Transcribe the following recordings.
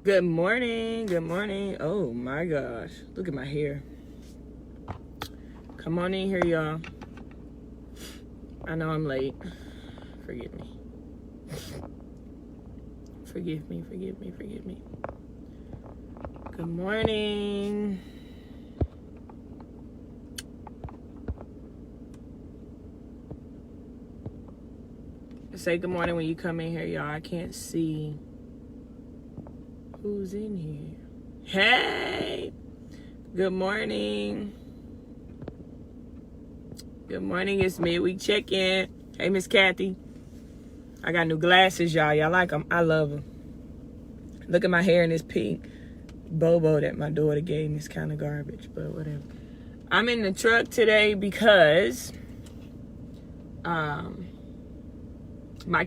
Good morning. Good morning. Oh my gosh. Look at my hair. Come on in here, y'all. I know I'm late. Forgive me. Forgive me. Forgive me. Forgive me. Good morning. Say good morning when you come in here, y'all. I can't see who's in here. Hey! Good morning. Good morning. It's midweek check-in. Hey, Miss Kathy. I got new glasses, y'all. Y'all like them? I love them. Look at my hair in this pink bobo that my daughter gave me. It's kind of garbage, but whatever. I'm in the truck today because my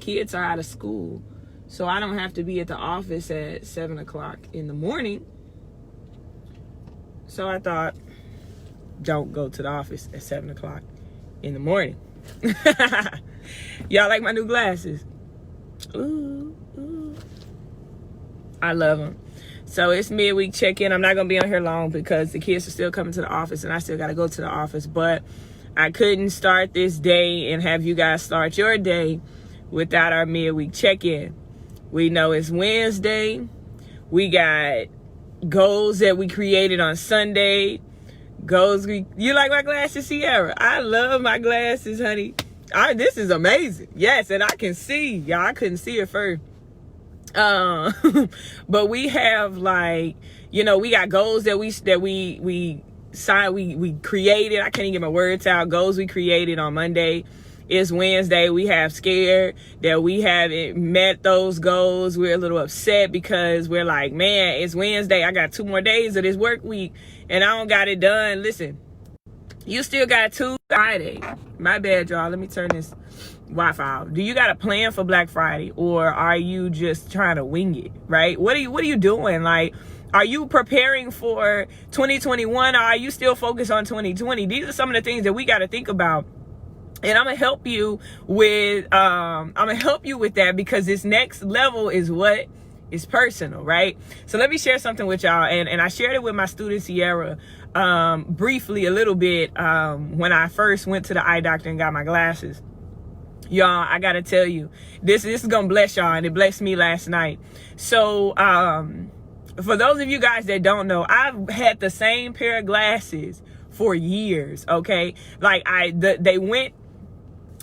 kids are out of school. So I don't have to be at the office at 7 o'clock in the morning. So I thought, don't go to the office at 7 o'clock in the morning. Y'all like my new glasses? Ooh, ooh. I love them. So it's midweek check-in. I'm not going to be on here long because the kids are still coming to the office and I still got to go to the office. But I couldn't start this day and have you guys start your day without our midweek check-in. We know it's Wednesday. We got goals that we created on Sunday. You like my glasses, Sierra? I love my glasses, honey. This is amazing. Yes, and I can see. Y'all, I couldn't see it first. But we have we got goals that we signed, we created. I can't even get my words out. Goals we created on Monday. It's Wednesday. We have scared that we haven't met those goals. We're a little upset because we're like, man, it's Wednesday. I got 2 more days of this work week and I don't got it done. Listen, you still got 2 Friday. My bad, y'all. Let me turn this Wi-Fi off. Do you got a plan for Black Friday or are you just trying to wing it, right? What are you doing? Like, are you preparing for 2021 or are you still focused on 2020? These are some of the things that we got to think about. And I'm gonna help you with that because this next level is what is personal, right? So let me share something with y'all, and I shared it with my student Sierra briefly a little bit when I first went to the eye doctor and got my glasses. Y'all, I gotta tell you, this is gonna bless y'all, and it blessed me last night. So for those of you guys that don't know, I've had the same pair of glasses for years. Okay, like they went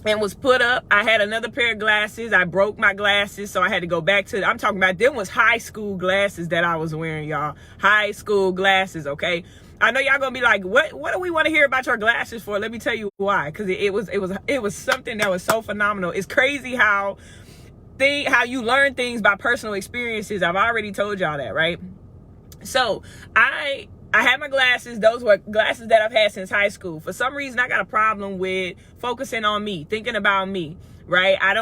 and was put up. I had another pair of glasses. I broke my glasses, so I had to go back to, I'm talking about, them was high school glasses that I was wearing, y'all. High school glasses, okay? I know y'all gonna be like, what do we want to hear about your glasses for? Let me tell you why. Because it was something that was so phenomenal. It's crazy how you learn things by personal experiences. I've already told y'all that, right? So I had my glasses. Those were glasses that I've had since high school. For some reason, I got a problem with focusing on me, thinking about me, right? I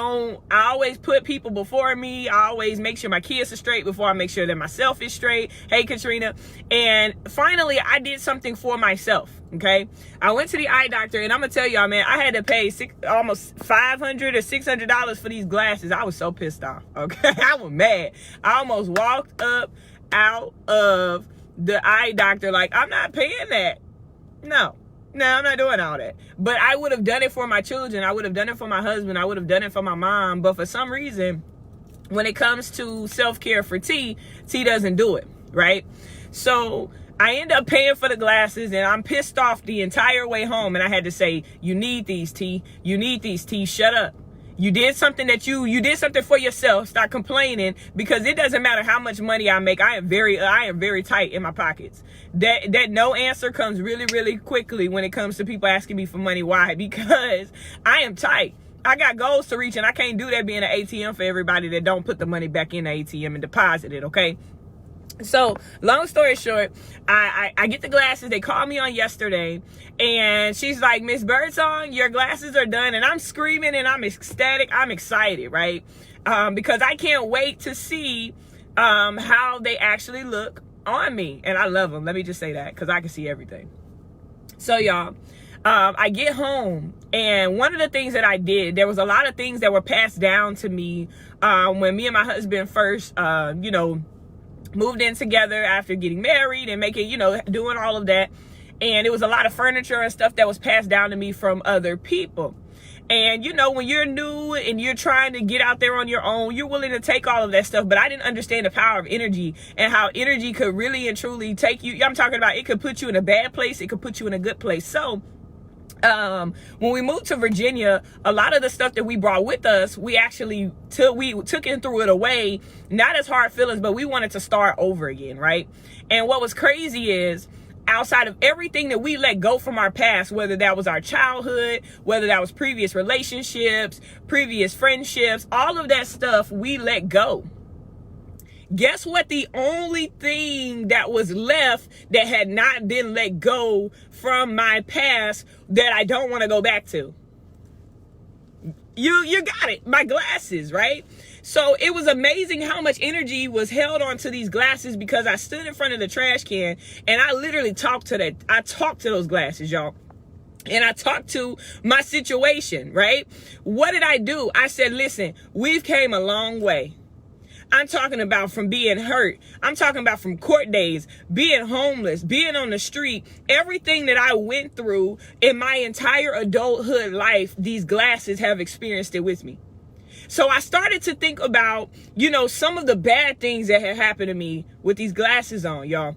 always put people before me. I always make sure my kids are straight before I make sure that myself is straight. Hey, Katrina. And finally, I did something for myself, okay? I went to the eye doctor, and I'm going to tell y'all, man, I had to pay almost $500 or $600 for these glasses. I was so pissed off, okay? I was mad. I almost walked up out of the eye doctor like, I'm not paying that. No, I'm not doing all that. But I would have done it for my children. I would have done it for my husband. I would have done it for my mom. But for some reason, when it comes to self-care for T doesn't do it, right? So I end up paying for the glasses, and I'm pissed off the entire way home. And I had to say, you need these, T. You need these, T. Shut up. You did something that you did something for yourself. Stop complaining, because it doesn't matter how much money I make. I am very tight in my pockets. That no answer comes really, really quickly when it comes to people asking me for money. Why? Because I am tight. I got goals to reach, and I can't do that being an ATM for everybody that don't put the money back in the ATM and deposit it, okay? So long story short, I get the glasses. They called me on yesterday, and she's like, Miss Birdsong, your glasses are done. And I'm screaming and I'm ecstatic. I'm excited, right? Because I can't wait to see how they actually look on me. And I love them. Let me just say that, because I can see everything. So y'all, I get home, and one of the things that I did, there was a lot of things that were passed down to me when me and my husband first, moved in together after getting married and making, doing all of that. And it was a lot of furniture and stuff that was passed down to me from other people. And, when you're new and you're trying to get out there on your own, you're willing to take all of that stuff. But I didn't understand the power of energy and how energy could really and truly take you. I'm talking about it could put you in a bad place. It could put you in a good place. So when we moved to Virginia, a lot of the stuff that we brought with us, we took and threw it away, not as hard feelings, but we wanted to start over again, right? And what was crazy is, outside of everything that we let go from our past, whether that was our childhood, whether that was previous relationships, previous friendships, all of that stuff we let go. Guess what? The only thing that was left that had not been let go from my past that I don't want to go back to. You got it. My glasses, right? So it was amazing how much energy was held onto these glasses because I stood in front of the trash can and I literally talked to those glasses, y'all. And I talked to my situation, right? What did I do? I said, listen, we've came a long way. I'm talking about from being hurt. I'm talking about from court days, being homeless, being on the street, everything that I went through in my entire adulthood life, these glasses have experienced it with me. So I started to think about, some of the bad things that had happened to me with these glasses on, y'all.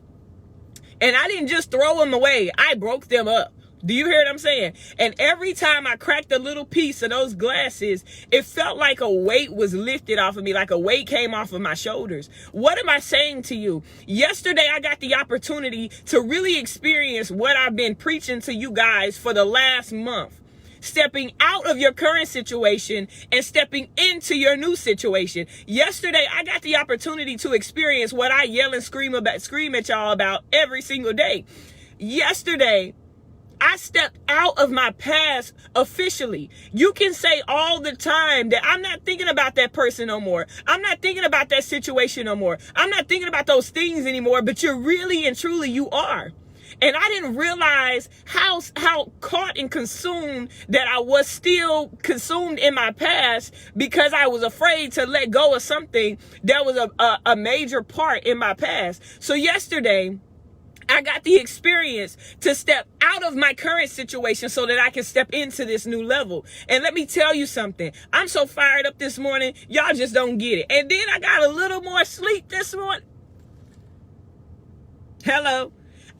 And I didn't just throw them away. I broke them up. Do you hear what I'm saying? And every time I cracked a little piece of those glasses, it felt like a weight was lifted off of me, like a weight came off of my shoulders. What am I saying to you? Yesterday, I got the opportunity to really experience what I've been preaching to you guys for the last month. Stepping out of your current situation and stepping into your new situation. Yesterday, I got the opportunity to experience what I yell and scream at y'all about every single day. Yesterday, I stepped out of my past officially. You can say all the time that I'm not thinking about that person no more. I'm not thinking about that situation no more. I'm not thinking about those things anymore, but you're really and truly, you are. And I didn't realize how caught and consumed that I was still consumed in my past because I was afraid to let go of something that was a major part in my past. So yesterday, I got the experience to step out of my current situation so that I can step into this new level. And let me tell you something. I'm so fired up this morning. Y'all just don't get it. And then I got a little more sleep this morning. Hello.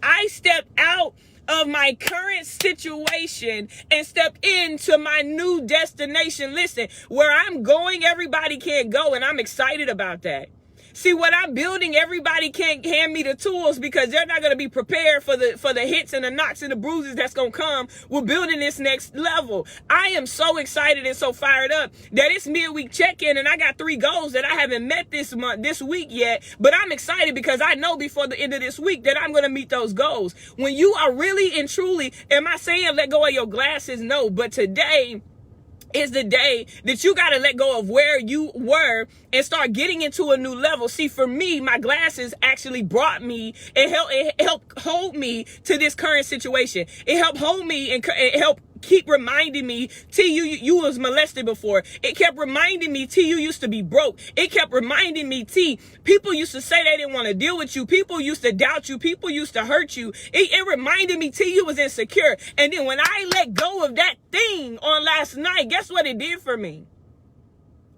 I stepped out of my current situation and stepped into my new destination. Listen, where I'm going, everybody can't go. And I'm excited about that. See, what I'm building, everybody can't hand me the tools because they're not going to be prepared for the hits and the knocks and the bruises that's going to come. We're building this next level. I am so excited and so fired up that it's midweek check-in and I got 3 goals that I haven't met this week yet. But I'm excited because I know before the end of this week that I'm going to meet those goals. When you are really and truly, am I saying let go of your glasses? No, but today is the day that you got to let go of where you were and start getting into a new level. See, for me, my glasses actually brought me and helped hold me to this current situation. It helped hold me and it helped keep reminding me, T, you was molested before. It kept reminding me, T, you used to be broke. It kept reminding me, T, people used to say they didn't want to deal with you. People used to doubt you. People used to hurt you. It reminded me, T, you was insecure. And then when I let go of that thing on last night, guess what it did for me?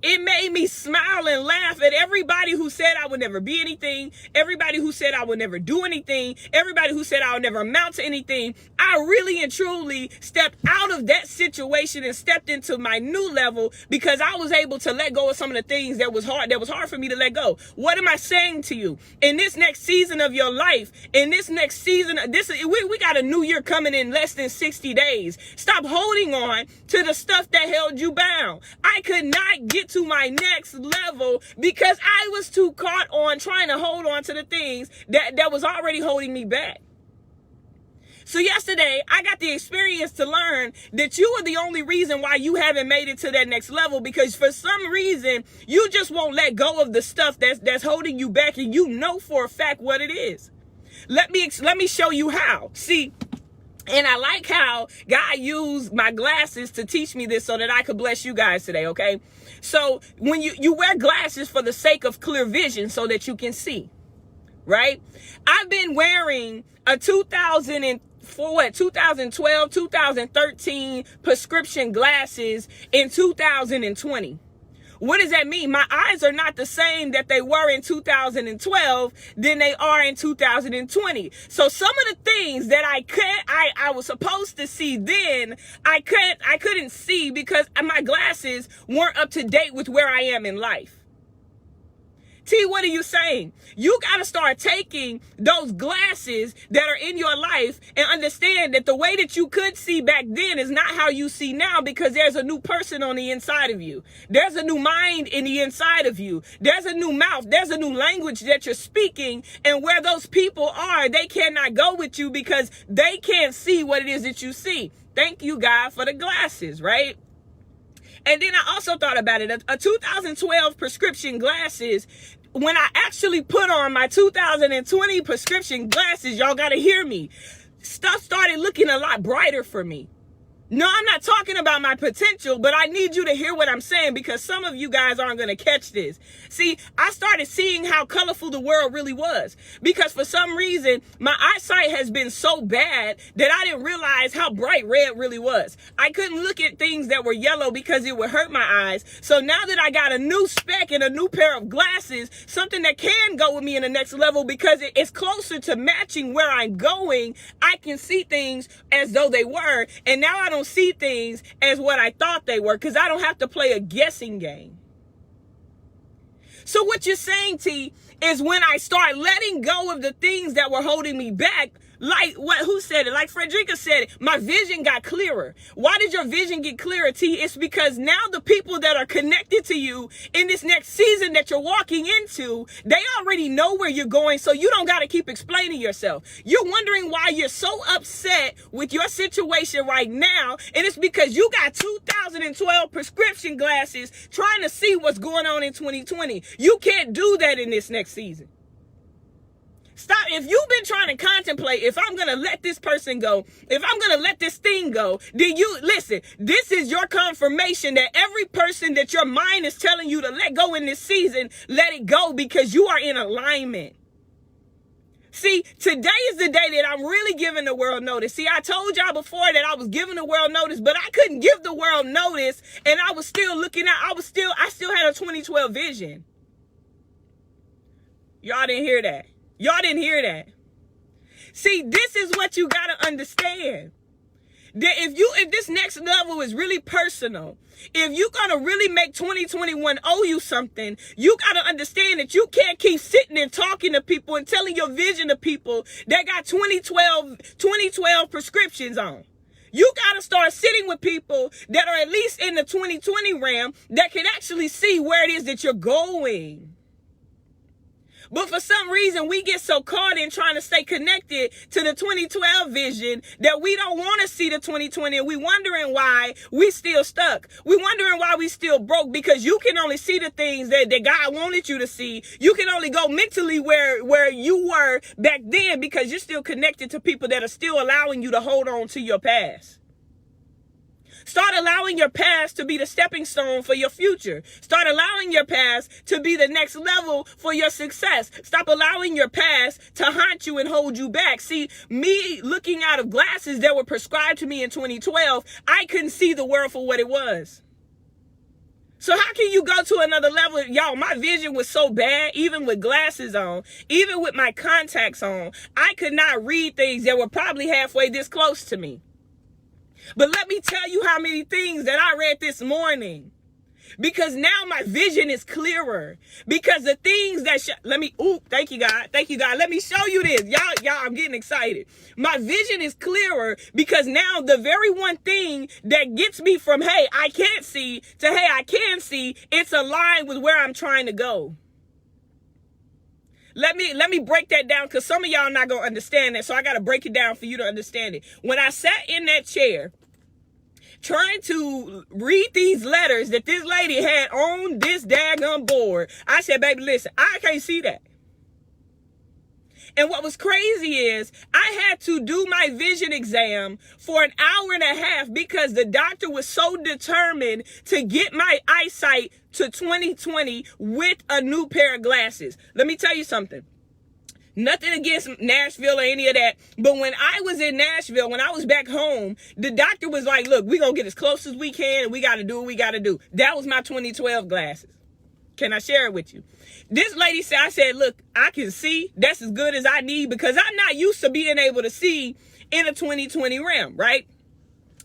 It made me smile and laugh at everybody who said I would never be anything, everybody who said I would never do anything, everybody who said I would never amount to anything. I really and truly stepped out of that situation and stepped into my new level because I was able to let go of some of the things that was hard for me to let go. What am I saying to you? In this next season of your life, in this next season, we got a new year coming in less than 60 days. Stop holding on to the stuff that held you bound. I could not get to my next level because I was too caught on trying to hold on to the things that was already holding me back. So yesterday, I got the experience to learn that you are the only reason why you haven't made it to that next level, because for some reason, you just won't let go of the stuff that's holding you back, and you know for a fact what it is. Let me show you how. See, and I like how God used my glasses to teach me this so that I could bless you guys today, okay? So when you wear glasses for the sake of clear vision so that you can see. right? I've been wearing a 2012, 2013 prescription glasses in 2020. What does that mean? My eyes are not the same that they were in 2012 than they are in 2020. So some of the things that I was supposed to see then, I couldn't see because my glasses weren't up to date with where I am in life. T, what are you saying? You got to start taking those glasses that are in your life and understand that the way that you could see back then is not how you see now, because there's a new person on the inside of you. There's a new mind in the inside of you. There's a new mouth. There's a new language that you're speaking. And where those people are, they cannot go with you because they can't see what it is that you see. Thank you, God, for the glasses, right? And then I also thought about it. A 2012 prescription glasses, when I actually put on my 2020 prescription glasses, y'all got to hear me, stuff started looking a lot brighter for me. No, I'm not talking about my potential, but I need you to hear what I'm saying because some of you guys aren't going to catch this. See, I started seeing how colorful the world really was because for some reason, my eyesight has been so bad that I didn't realize how bright red really was. I couldn't look at things that were yellow because it would hurt my eyes. So now that I got a new spec and a new pair of glasses, something that can go with me in the next level because it's closer to matching where I'm going, I can see things as though they were. And now I don't see things as what I thought they were because I don't have to play a guessing game. So what you're saying, T, is when I start letting go of the things that were holding me back, like who said it? Like Frederica said it, my vision got clearer. Why did your vision get clearer, T? It's because now the people that are connected to you in this next season that you're walking into, they already know where you're going, so you don't got to keep explaining yourself. You're wondering why you're so upset with your situation right now, and it's because you got 2012 prescription glasses trying to see what's going on in 2020. You can't do that in this next season. Stop. If you've been trying to contemplate, if I'm going to let this person go, if I'm going to let this thing go, then you listen, this is your confirmation that every person that your mind is telling you to let go in this season, let it go because you are in alignment. See, today is the day that I'm really giving the world notice. See, I told y'all before that I was giving the world notice, but I couldn't give the world notice and I was still looking at, I still had a 2012 vision. Y'all didn't hear that. Y'all didn't hear that. See, this is what you got to understand. That if this next level is really personal, if you're going to really make 2021 owe you something, you got to understand that you can't keep sitting and talking to people and telling your vision to people that got 2012 prescriptions on. You got to start sitting with people that are at least in the 2020 realm that can actually see where it is that you're going. But for some reason, we get so caught in trying to stay connected to the 2012 vision that we don't want to see the 2020. And we wondering why we still stuck. We wondering why we still broke because you can only see the things that God wanted you to see. You can only go mentally where you were back then because you're still connected to people that are still allowing you to hold on to your past. Start allowing your past to be the stepping stone for your future. Start allowing your past to be the next level for your success. Stop allowing your past to haunt you and hold you back. See, me looking out of glasses that were prescribed to me in 2012, I couldn't see the world for what it was. So how can you go to another level? Y'all, my vision was so bad, even with glasses on, even with my contacts on, I could not read things that were probably halfway this close to me. But let me tell you how many things that I read this morning. Because now my vision is clearer. Because the things that thank you, God. Thank you, God. Let me show you this. Y'all, I'm getting excited. My vision is clearer because now the very one thing that gets me from, hey, I can't see to, hey, I can see, it's aligned with where I'm trying to go. Let me break that down because some of y'all not going to understand that. So I got to break it down for you to understand it. When I sat in that chair trying to read these letters that this lady had on this daggone board, I said, baby, listen, I can't see that. And what was crazy is I had to do my vision exam for an hour and a half because the doctor was so determined to get my eyesight to 2020 with a new pair of glasses. Let me tell you something. Nothing against Nashville or any of that. But when I was in Nashville, when I was back home, the doctor was like, look, we're going to get as close as we can and we got to do what we got to do. That was my 2012 glasses. Can I share it with you? This lady said, I said, look, I can see. That's as good as I need because I'm not used to being able to see in a 2020 realm, right?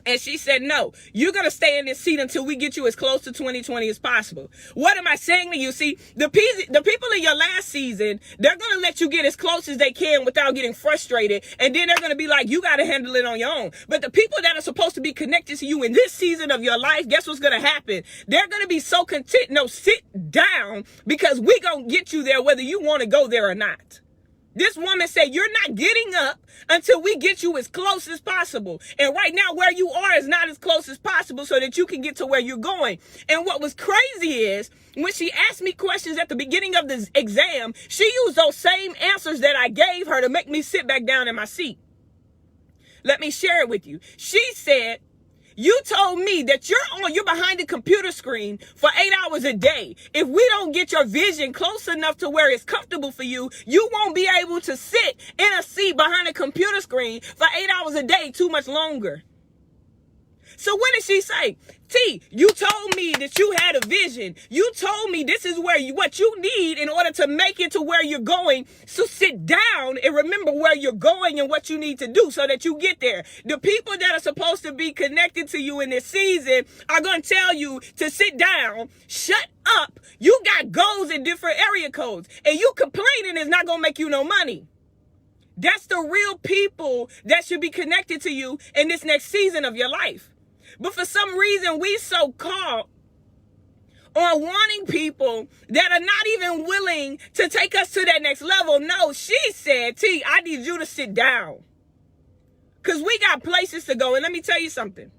And she said, no, you're going to stay in this seat until we get you as close to 2020 as possible. What am I saying to you? See, the people in your last season, they're going to let you get as close as they can without getting frustrated. And then they're going to be like, you got to handle it on your own. But the people that are supposed to be connected to you in this season of your life, guess what's going to happen? They're going to be so content. No, sit down because we're going to get you there whether you want to go there or not. This woman said, you're not getting up until we get you as close as possible. And right now where you are is not as close as possible so that you can get to where you're going. And what was crazy is when she asked me questions at the beginning of the exam, she used those same answers that I gave her to make me sit back down in my seat. Let me share it with you. She said, you told me that you're behind the computer screen for 8 hours a day. If we don't get your vision close enough to where it's comfortable for you, you won't be able to sit in a seat behind a computer screen for 8 hours a day too much longer. So what did she say? T, you told me that you had a vision. You told me this is what you need in order to make it to where you're going. So sit down and remember where you're going and what you need to do so that you get there. The people that are supposed to be connected to you in this season are going to tell you to sit down, shut up. You got goals in different area codes and you complaining is not going to make you no money. That's the real people that should be connected to you in this next season of your life. But for some reason, we so caught on wanting people that are not even willing to take us to that next level. No, she said, T, I need you to sit down. Because we got places to go. And let me tell you something.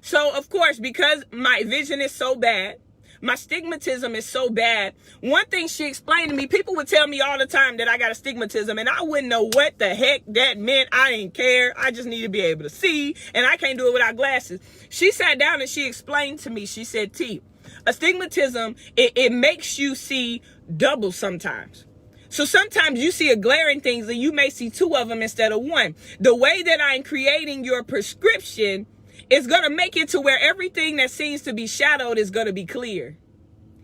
So, of course, because my vision is so bad, my stigmatism is so bad. One thing she explained to me, people would tell me all the time that I got a stigmatism and I wouldn't know what the heck that meant. I didn't care. I just need to be able to see and I can't do it without glasses. She sat down and she explained to me, she said, T, astigmatism, it makes you see double sometimes. So sometimes you see a glaring things and you may see two of them instead of one. The way that I'm creating your prescription is going to make it to where everything that seems to be shadowed is going to be clear.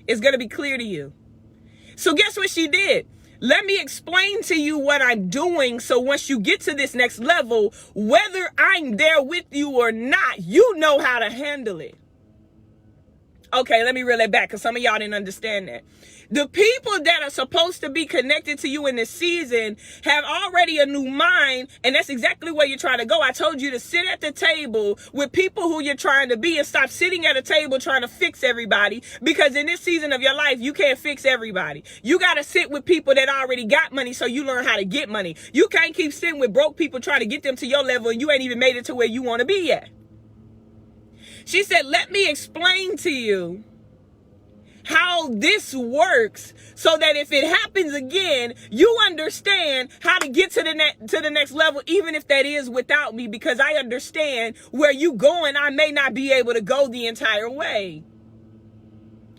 It's going to be clear to you. So guess what she did? Let me explain to you what I'm doing. So once you get to this next level, whether I'm there with you or not, you know how to handle it. Okay, let me reel it back because some of y'all didn't understand that. The people that are supposed to be connected to you in this season have already a new mind, and that's exactly where you're trying to go. I told you to sit at the table with people who you're trying to be and stop sitting at a table trying to fix everybody, because in this season of your life, you can't fix everybody. You got to sit with people that already got money so you learn how to get money. You can't keep sitting with broke people trying to get them to your level and you ain't even made it to where you want to be yet. She said, let me explain to you how this works so that if it happens again, you understand how to get to the next level, even if that is without me, because I understand where you going. I may not be able to go the entire way.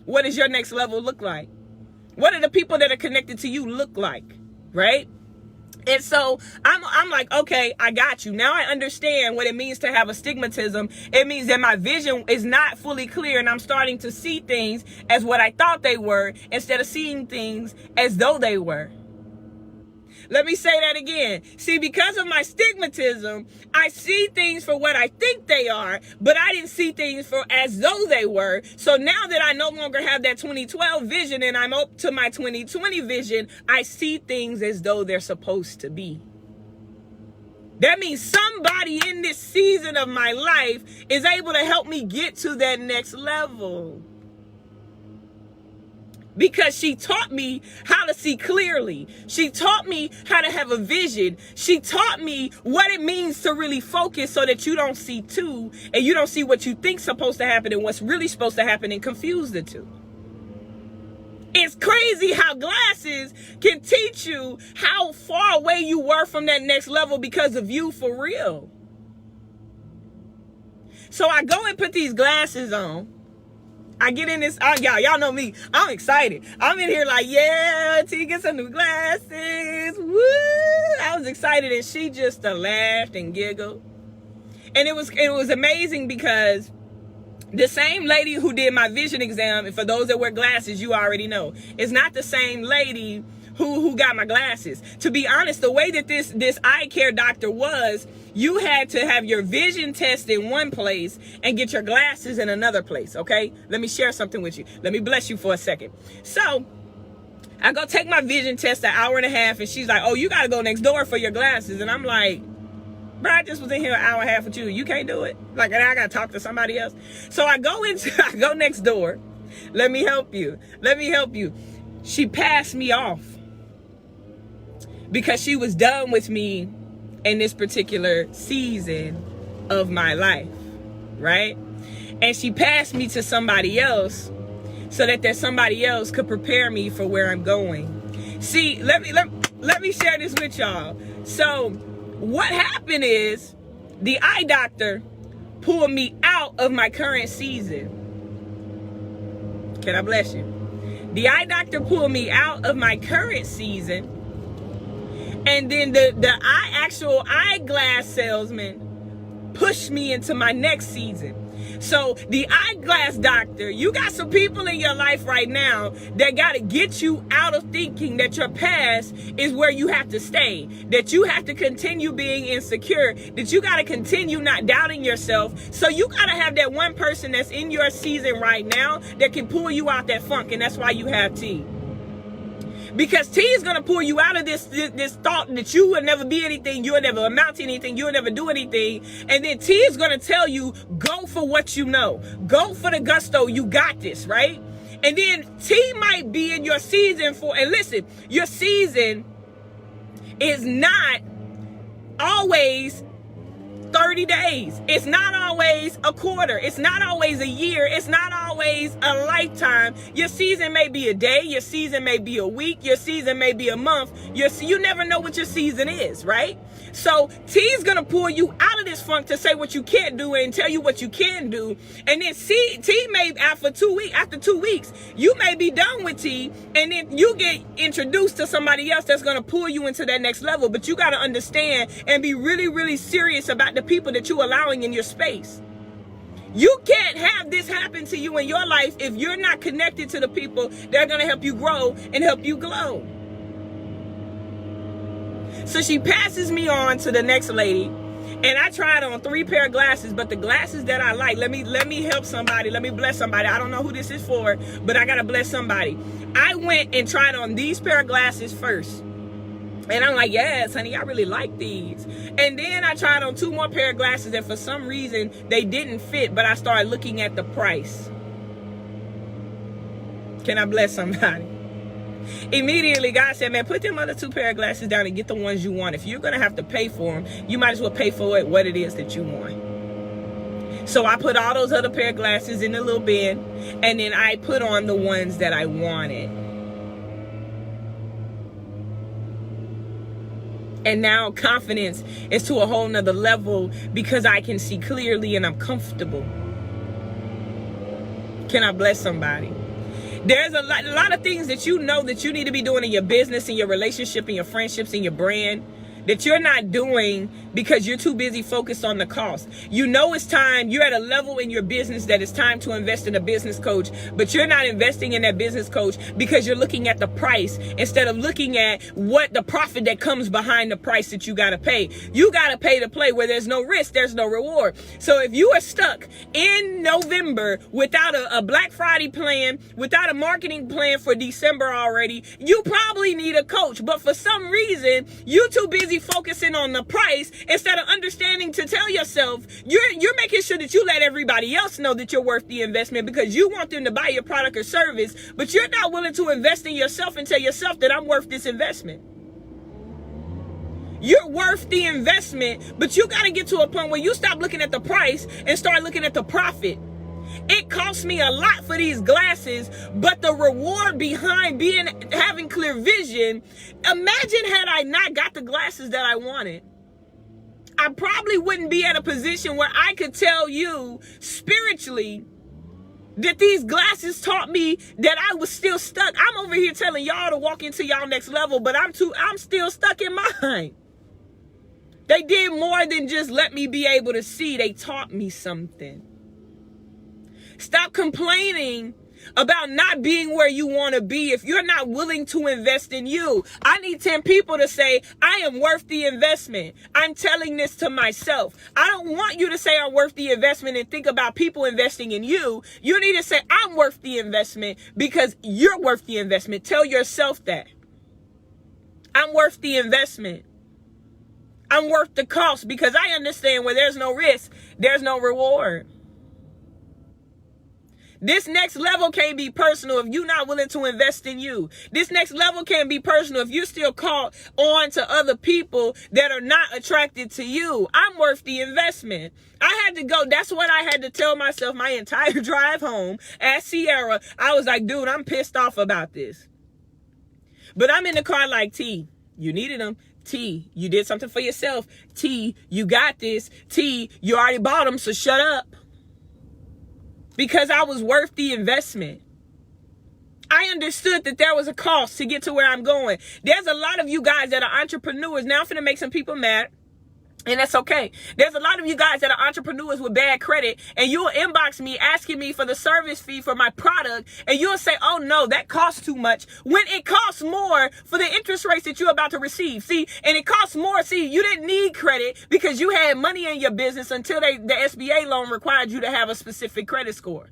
What does your next level look like? What do the people that are connected to you look like? Right? And so I'm like, okay, I got you. Now I understand what it means to have astigmatism. It means that my vision is not fully clear and I'm starting to see things as what I thought they were instead of seeing things as though they were. Let me say that again. See, because of my stigmatism, I see things for what I think they are, but I didn't see things for as though they were. So now that I no longer have that 2012 vision and I'm up to my 2020 vision, I see things as though they're supposed to be. That means somebody in this season of my life is able to help me get to that next level. Because she taught me how to see clearly. She taught me how to have a vision. She taught me what it means to really focus so that you don't see two and you don't see what you think's supposed to happen and what's really supposed to happen and confuse the two. It's crazy how glasses can teach you how far away you were from that next level because of you for real. So I go and put these glasses on. I get in this, y'all know me. I'm excited. I'm in here like, yeah, T, get some new glasses. Woo! I was excited, and she just laughed and giggled. And it was amazing because the same lady who did my vision exam, and for those that wear glasses, you already know, is not the same lady who got my glasses. To be honest, the way that this eye care doctor was, you had to have your vision test in one place and get your glasses in another place, okay? Let me share something with you. Let me bless you for a second. So I go take my vision test an hour and a half, and she's like, oh, you got to go next door for your glasses. And I'm like, bro, I just was in here an hour and a half with you. You can't do it. Like, and I got to talk to somebody else. So I go next door. Let me help you. She passed me off because she was done with me in this particular season of my life, right? And she passed me to somebody else so that somebody else could prepare me for where I'm going. See, let me share this with y'all. So what happened is the eye doctor pulled me out of my current season. Can I bless you? The eye doctor pulled me out of my current season. And then the actual eyeglass salesman pushed me into my next season. So the eyeglass doctor, you got some people in your life right now that got to get you out of thinking that your past is where you have to stay, that you have to continue being insecure, that you got to continue not doubting yourself. So you got to have that one person that's in your season right now that can pull you out that funk. And that's why you have T. Because T is going to pull you out of this thought that you will never be anything, you will never amount to anything, you will never do anything. And then T is going to tell you, go for what you know. Go for the gusto. You got this, right? And then T might be in your season and listen, your season is not always 30 days. It's not always a quarter. It's not always a year. It's not always a lifetime. Your season may be a day. Your season may be a week. Your season may be a month. You never know what your season is, right? So T's gonna pull you out of this funk to say what you can't do and tell you what you can do. And then T may, after 2 weeks, you may be done with T, and then you get introduced to somebody else that's gonna pull you into that next level. But you gotta understand and be really, really serious about the people that you're allowing in your space. You can't have this happen to you in your life if you're not connected to the people that are gonna help you grow and help you glow. So she passes me on to the next lady, and I tried on 3 pair of glasses, but the glasses that I like, let me help somebody, let me bless somebody. I don't know who this is for, but I gotta bless somebody. I went and tried on these pair of glasses first. And I'm like, yes, honey, I really like these. And then I tried on 2 more pair of glasses, and for some reason, they didn't fit, but I started looking at the price. Can I bless somebody? Immediately, God said, man, put them other 2 pair of glasses down and get the ones you want. If you're going to have to pay for them, you might as well pay for it, what it is that you want. So I put all those other pair of glasses in the little bin, and then I put on the ones that I wanted. And now confidence is to a whole nother level because I can see clearly and I'm comfortable. Can I bless somebody? There's a lot of things that you know that you need to be doing in your business, in your relationship, in your friendships, in your brand, that you're not doing because you're too busy focused on the cost. You know it's time, you're at a level in your business that it's time to invest in a business coach, but you're not investing in that business coach because you're looking at the price instead of looking at what the profit that comes behind the price that you got to pay. You got to pay to play. Where there's no risk, there's no reward. So if you are stuck in November without a Black Friday plan, without a marketing plan for December already, you probably need a coach. But for some reason, you're too busy focusing on the price instead of understanding to tell yourself you're making sure that you let everybody else know that you're worth the investment because you want them to buy your product or service, but you're not willing to invest in yourself and tell yourself that I'm worth this investment. You're worth the investment, but you got to get to a point where you stop looking at the price and start looking at the profit. It cost me a lot for these glasses, but the reward behind having clear vision, imagine had I not got the glasses that I wanted. I probably wouldn't be at a position where I could tell you spiritually That these glasses taught me that I was still stuck. I'm over here telling y'all to walk into y'all next level, but I'm still stuck in mine. They did more than just let me be able to see. They taught me something. Stop complaining about not being where you want to be if you're not willing to invest in you. I need 10 people to say, I am worth the investment. I'm telling this to myself. I don't want you to say I'm worth the investment and think about people investing in you. You need to say, I'm worth the investment because you're worth the investment. Tell yourself that. I'm worth the investment. I'm worth the cost because I understand where there's no risk, there's no reward. This next level can't be personal if you're not willing to invest in you. This next level can't be personal if you're still caught on to other people that are not attracted to you. I'm worth the investment. I had to go. That's what I had to tell myself my entire drive home at Sierra. I was like, dude, I'm pissed off about this. But I'm in the car like, T, you needed them. T, you did something for yourself. T, you got this. T, you already bought them, so shut up. Because I was worth the investment. I understood that there was a cost to get to where I'm going. There's a lot of you guys that are entrepreneurs. Now I'm finna make some people mad. And that's okay. There's a lot of you guys that are entrepreneurs with bad credit, and you'll inbox me asking me for the service fee for my product, and you'll say, oh no, that costs too much, when it costs more for the interest rates that you're about to receive. See, and it costs more. See, you didn't need credit because you had money in your business until the SBA loan required you to have a specific credit score.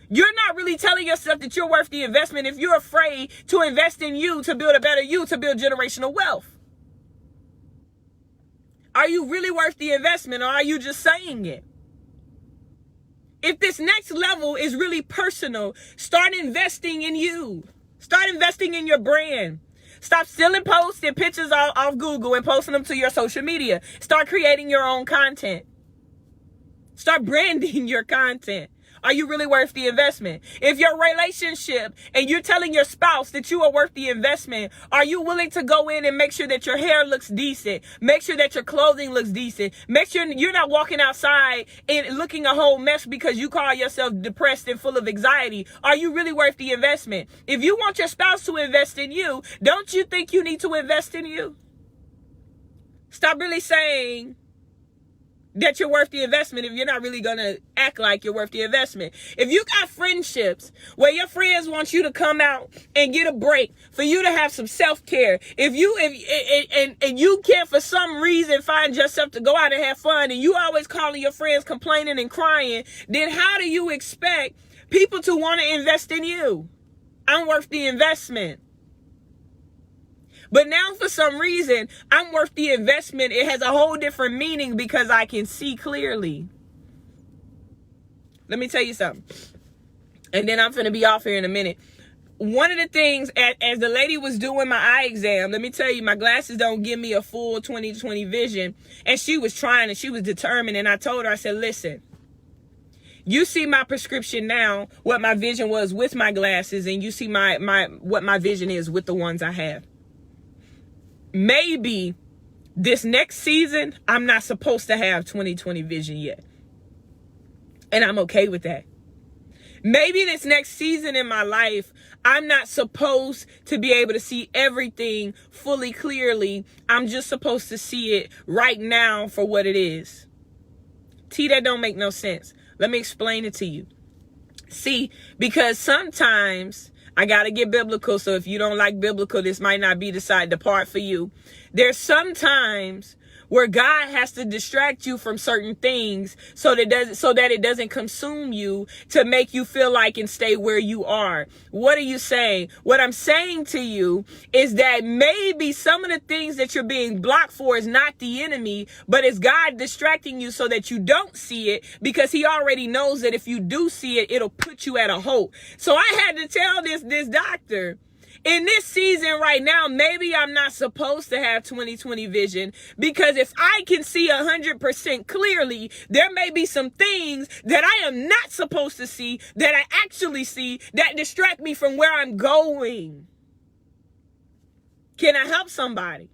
You're not really telling yourself that you're worth the investment if you're afraid to invest in you, to build a better you, to build generational wealth. Are you really worth the investment, or are you just saying it? If this next level is really personal, start investing in you. Start investing in your brand. Stop stealing posts and pictures off Google and posting them to your social media. Start creating your own content. Start branding your content. Are you really worth the investment? If your relationship and you're telling your spouse that you are worth the investment, are you willing to go in and make sure that your hair looks decent? Make sure that your clothing looks decent. Make sure you're not walking outside and looking a whole mess because you call yourself depressed and full of anxiety. Are you really worth the investment? If you want your spouse to invest in you, don't you think you need to invest in you? Stop really saying that you're worth the investment if you're not really going to act like you're worth the investment. If you got friendships where your friends want you to come out and get a break, for you to have some self-care, if you can't for some reason find yourself to go out and have fun, and you always calling your friends complaining and crying, then how do you expect people to want to invest in you? I'm worth the investment. But now for some reason, I'm worth the investment. It has a whole different meaning because I can see clearly. Let me tell you something. And then I'm finna be off here in a minute. One of the things, as the lady was doing my eye exam, let me tell you, my glasses don't give me a full 20/20 vision. And she was trying and she was determined. And I told her, I said, listen, you see my prescription now, what my vision was with my glasses, and you see what my vision is with the ones I have. Maybe this next season, I'm not supposed to have 20/20 vision yet. And I'm okay with that. Maybe this next season in my life, I'm not supposed to be able to see everything fully clearly. I'm just supposed to see it right now for what it is. T, that don't make no sense. Let me explain it to you. See, because sometimes I got to get biblical. So if you don't like biblical, this might not be the part for you. There's sometimes where God has to distract you from certain things so that it doesn't consume you, to make you feel like and stay where you are. What are you saying? What I'm saying to you is that maybe some of the things that you're being blocked for is not the enemy, but it's God distracting you so that you don't see it, because he already knows that if you do see it, it'll put you at a halt. So I had to tell this doctor, in this season right now, maybe I'm not supposed to have 20/20 vision, because if I can see 100% clearly, there may be some things that I am not supposed to see that I actually see that distract me from where I'm going. Can I help somebody?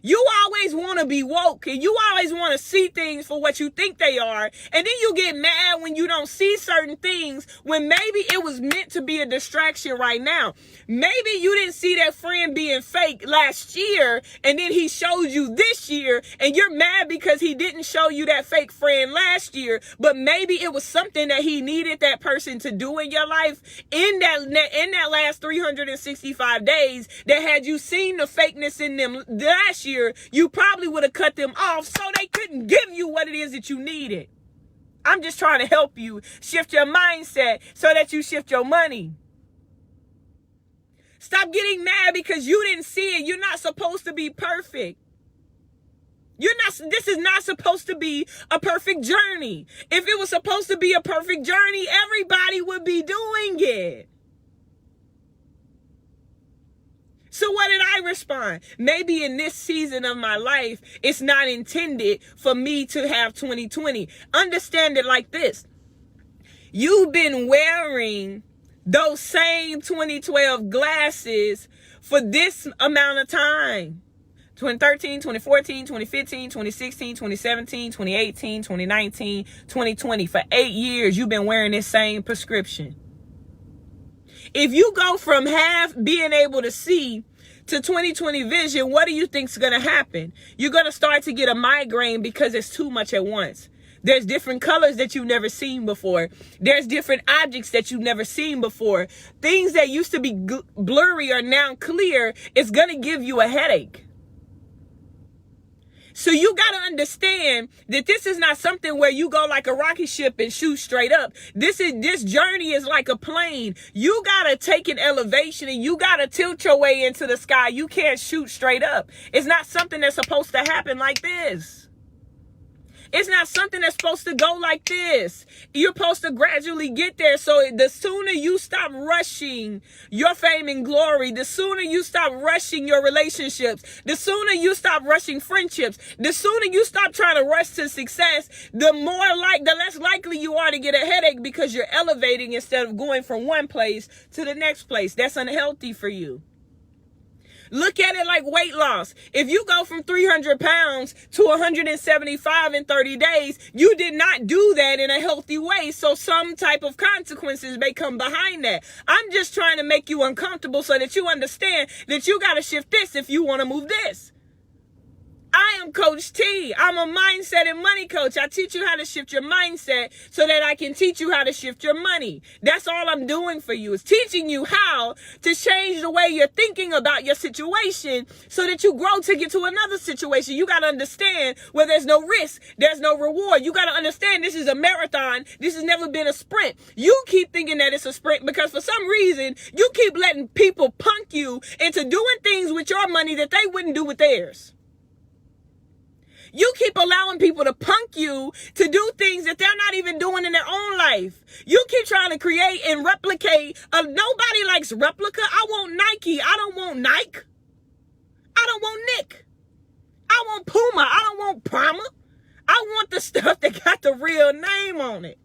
You always want to be woke, and you always want to see things for what you think they are. And then you get mad when you don't see certain things when maybe it was meant to be a distraction right now. Maybe you didn't see that friend being fake last year, and then he showed you this year, and you're mad because he didn't show you that fake friend last year. But maybe it was something that he needed that person to do in your life in that last 365 days that had you seen the fakeness in them last year, you probably would have cut them off so they couldn't give you what it is that you needed. I'm just trying to help you shift your mindset so that you shift your money. Stop getting mad because you didn't see it. You're not supposed to be perfect. This is not supposed to be a perfect journey. If it was supposed to be a perfect journey, everybody would be doing it. So what did I respond? Maybe in this season of my life, it's not intended for me to have 2020. Understand it like this. You've been wearing those same 2012 glasses for this amount of time. 2013, 2014, 2015, 2016, 2017, 2018, 2019, 2020. For 8 years, you've been wearing this same prescription. If you go from half being able to see to 2020 vision, what do you think is going to happen? You're going to start to get a migraine because it's too much at once. There's different colors that you've never seen before. There's different objects that you've never seen before. Things that used to be blurry are now clear. It's going to give you a headache. So you got to understand that this is not something where you go like a rocket ship and shoot straight up. This journey is like a plane. You got to take an elevation and you got to tilt your way into the sky. You can't shoot straight up. It's not something that's supposed to happen like this. It's not something that's supposed to go like this. You're supposed to gradually get there. So the sooner you stop rushing your fame and glory, the sooner you stop rushing your relationships, the sooner you stop rushing friendships, the sooner you stop trying to rush to success, the less likely you are to get a headache because you're elevating instead of going from one place to the next place. That's unhealthy for you. Look at it like weight loss. If you go from 300 pounds to 175 in 30 days, you did not do that in a healthy way. So some type of consequences may come behind that. I'm just trying to make you uncomfortable so that you understand that you got to shift this if you want to move this. I am Coach T. I'm a mindset and money coach. I teach you how to shift your mindset so that I can teach you how to shift your money. That's all I'm doing for you, is teaching you how to change the way you're thinking about your situation so that you grow to get to another situation. You got to understand where there's no risk, there's no reward. You got to understand this is a marathon. This has never been a sprint. You keep thinking that it's a sprint because for some reason you keep letting people punk you into doing things with your money that they wouldn't do with theirs. You keep allowing people to punk you to do things that they're not even doing in their own life. You keep trying to create and replicate. Nobody likes replica. I want Nike. I don't want Nike. I don't want Nick. I want Puma. I don't want Prima. I want the stuff that got the real name on it.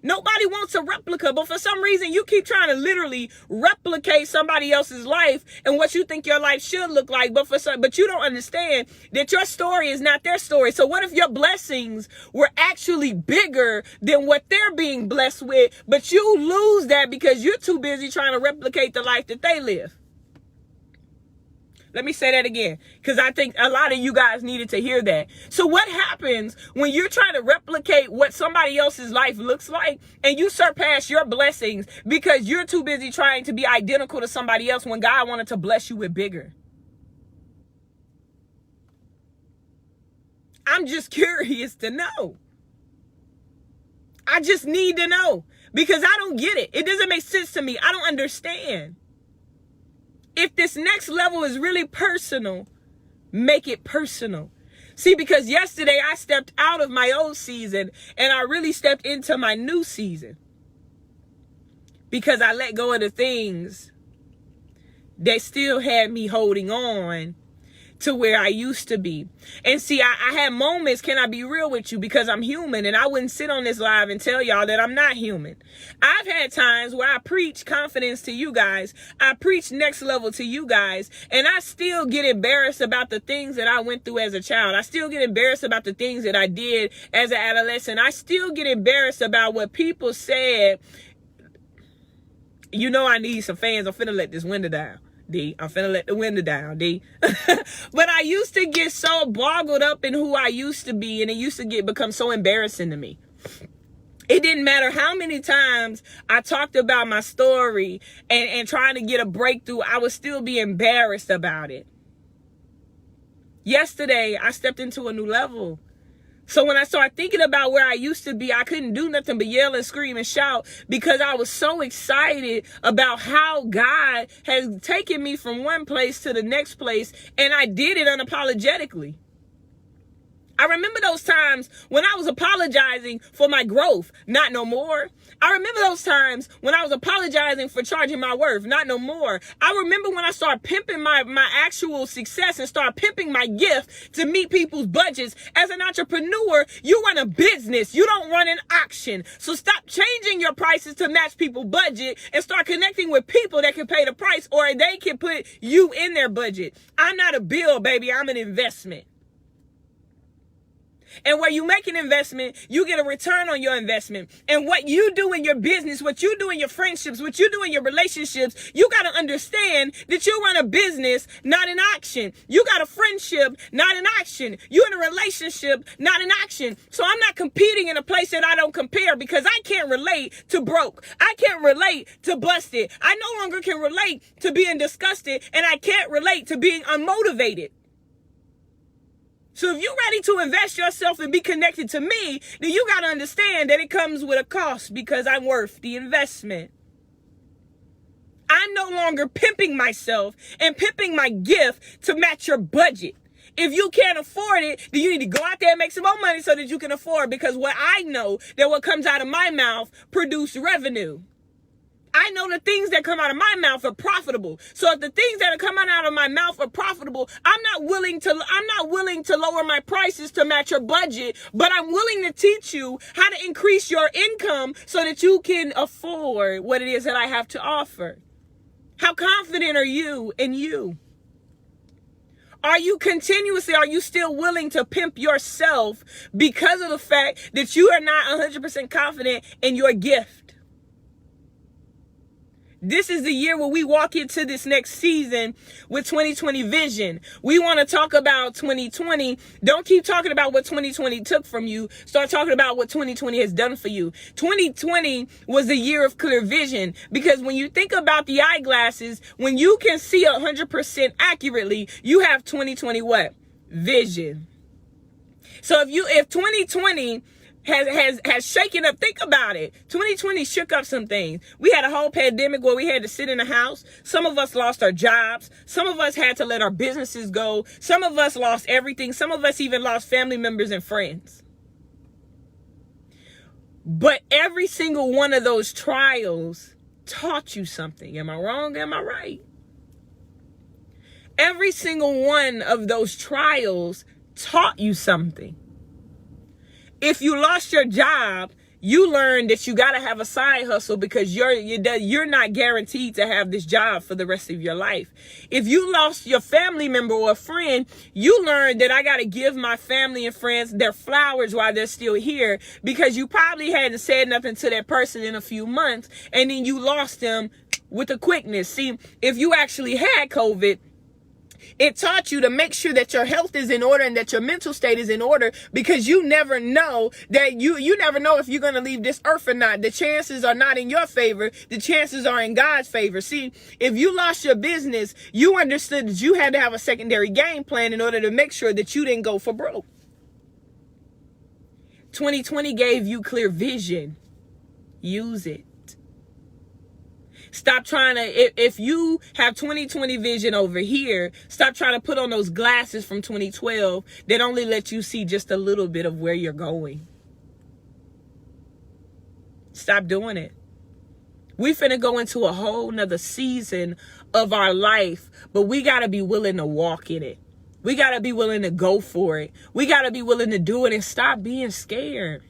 Nobody wants a replica, but for some reason you keep trying to literally replicate somebody else's life and what you think your life should look like, but you don't understand that your story is not their story. So what if your blessings were actually bigger than what they're being blessed with, but you lose that because you're too busy trying to replicate the life that they live? Let me say that again, because I think a lot of you guys needed to hear that. So what happens when you're trying to replicate what somebody else's life looks like and you surpass your blessings because you're too busy trying to be identical to somebody else when God wanted to bless you with bigger? I'm just curious to know. I just need to know because I don't get it. It doesn't make sense to me. I don't understand. If this next level is really personal, make it personal. See, because yesterday I stepped out of my old season and I really stepped into my new season because I let go of the things that still had me holding on to where I used to be. And see, I had moments, can I be real with you? Because I'm human, and I wouldn't sit on this live and tell y'all that I'm not human. I've had times where I preach confidence to you guys. I preach next level to you guys, and I still get embarrassed about the things that I went through as a child. I still get embarrassed about the things that I did as an adolescent. I still get embarrassed about what people said. You know I need some fans. I'm finna let this window down, D. I'm finna let the window down, D. But I used to get so boggled up in who I used to be, and it used to become so embarrassing to me. It didn't matter how many times I talked about my story and trying to get a breakthrough, I would still be embarrassed about it. Yesterday, I stepped into a new level. So when I started thinking about where I used to be, I couldn't do nothing but yell and scream and shout because I was so excited about how God has taken me from one place to the next place, and I did it unapologetically. I remember those times when I was apologizing for my growth, not no more. I remember those times when I was apologizing for charging my worth, not no more. I remember when I started pimping my actual success and started pimping my gift to meet people's budgets. As an entrepreneur, you run a business. You don't run an auction. So stop changing your prices to match people's budget and start connecting with people that can pay the price, or they can put you in their budget. I'm not a bill, baby. I'm an investment. And where you make an investment, you get a return on your investment. And what you do in your business, what you do in your friendships, what you do in your relationships, you got to understand that you run a business, not an auction. You got a friendship, not an auction. You in a relationship, not an auction. So I'm not competing in a place that I don't compare, because I can't relate to broke. I can't relate to busted. I no longer can relate to being disgusted, and I can't relate to being unmotivated. So if you're ready to invest yourself and be connected to me, then you got to understand that it comes with a cost, because I'm worth the investment. I'm no longer pimping myself and pimping my gift to match your budget. If you can't afford it, then you need to go out there and make some more money so that you can afford, because what I know that what comes out of my mouth produce revenue. I know the things that come out of my mouth are profitable. So if the things that are coming out of my mouth are profitable, I'm not willing to lower my prices to match your budget, but I'm willing to teach you how to increase your income so that you can afford what it is that I have to offer. How confident are you in you? Are you still willing to pimp yourself because of the fact that you are not 100% confident in your gift? This is the year where we walk into this next season with 2020 vision. We want to talk about 2020. Don't keep talking about what 2020 took from you. Start talking about what 2020 has done for you. 2020 was the year of clear vision, because when you think about the eyeglasses, when you can see 100% accurately, you have 2020 what? Vision. So if 2020 has shaken up. Think about it. 2020 shook up some things. We had a whole pandemic where we had to sit in the house. Some of us lost our jobs. Some of us had to let our businesses go. Some of us lost everything. Some of us even lost family members and friends. But every single one of those trials taught you something. Am I wrong? Am I right? Every single one of those trials taught you something. If you lost your job, you learned that you got to have a side hustle, because you're not guaranteed to have this job for the rest of your life. If you lost your family member or a friend, you learned that I got to give my family and friends their flowers while they're still here, because you probably hadn't said nothing to that person in a few months, and then you lost them with a quickness. See, if you actually had COVID, it taught you to make sure that your health is in order and that your mental state is in order, because you never know that you never know if you're going to leave this earth or not. The chances are not in your favor. The chances are in God's favor. See, if you lost your business, you understood that you had to have a secondary game plan in order to make sure that you didn't go for broke. 2020 gave you clear vision. Use it. Stop trying to, if you have 2020 vision over here, stop trying to put on those glasses from 2012 that only let you see just a little bit of where you're going. Stop doing it. We finna go into a whole nother season of our life, but we gotta be willing to walk in it. We got to be willing to go for it. We got to be willing to do it and stop being scared.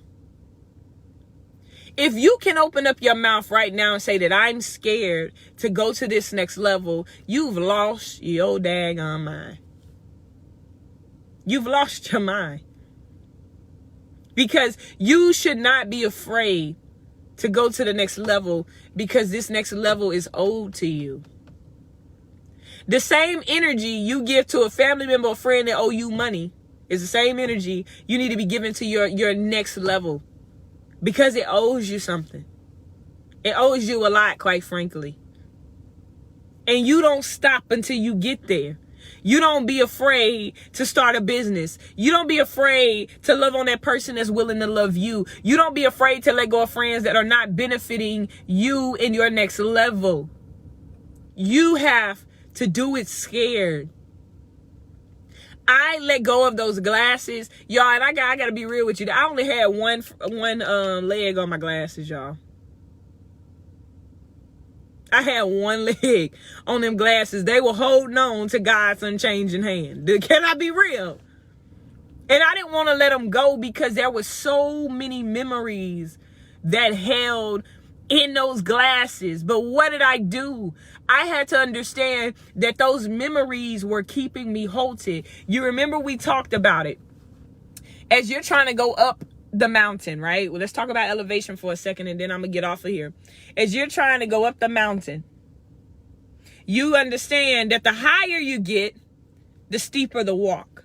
If you can open up your mouth right now and say that I'm scared to go to this next level, you've lost your daggone mind. You've lost your mind. Because you should not be afraid to go to the next level, because this next level is owed to you. The same energy you give to a family member or friend that owe you money is the same energy you need to be giving to your next level, because it owes you something. It owes you a lot, quite frankly. And you don't stop until you get there. You don't be afraid to start a business. You don't be afraid to love on that person that's willing to love you. You don't be afraid to let go of friends that are not benefiting you in your next level. You have to do it scared. I let go of those glasses, y'all, and I gotta be real with you. I only had one leg on my glasses, y'all. I had one leg on them glasses. They were holding on to God's unchanging hand. Can I be real? And I didn't want to let them go because there were so many memories that held in those glasses. But what did I do? I had to understand that those memories were keeping me halted. You remember we talked about it. As you're trying to go up the mountain, right? Well, let's talk about elevation for a second, and then I'm gonna get off of here. As you're trying to go up the mountain, you understand that the higher you get, the steeper the walk.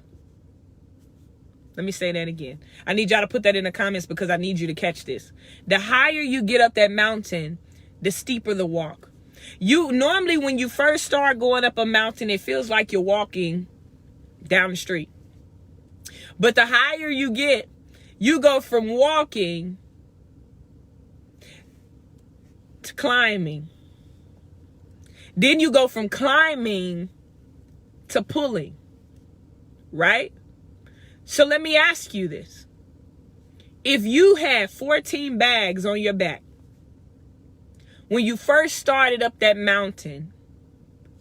Let me say that again. I need y'all to put that in the comments because I need you to catch this. The higher you get up that mountain, the steeper the walk. You normally, when you first start going up a mountain, it feels like you're walking down the street. But the higher you get, you go from walking to climbing. Then you go from climbing to pulling, right? So let me ask you this. If you had 14 bags on your back, when you first started up that mountain,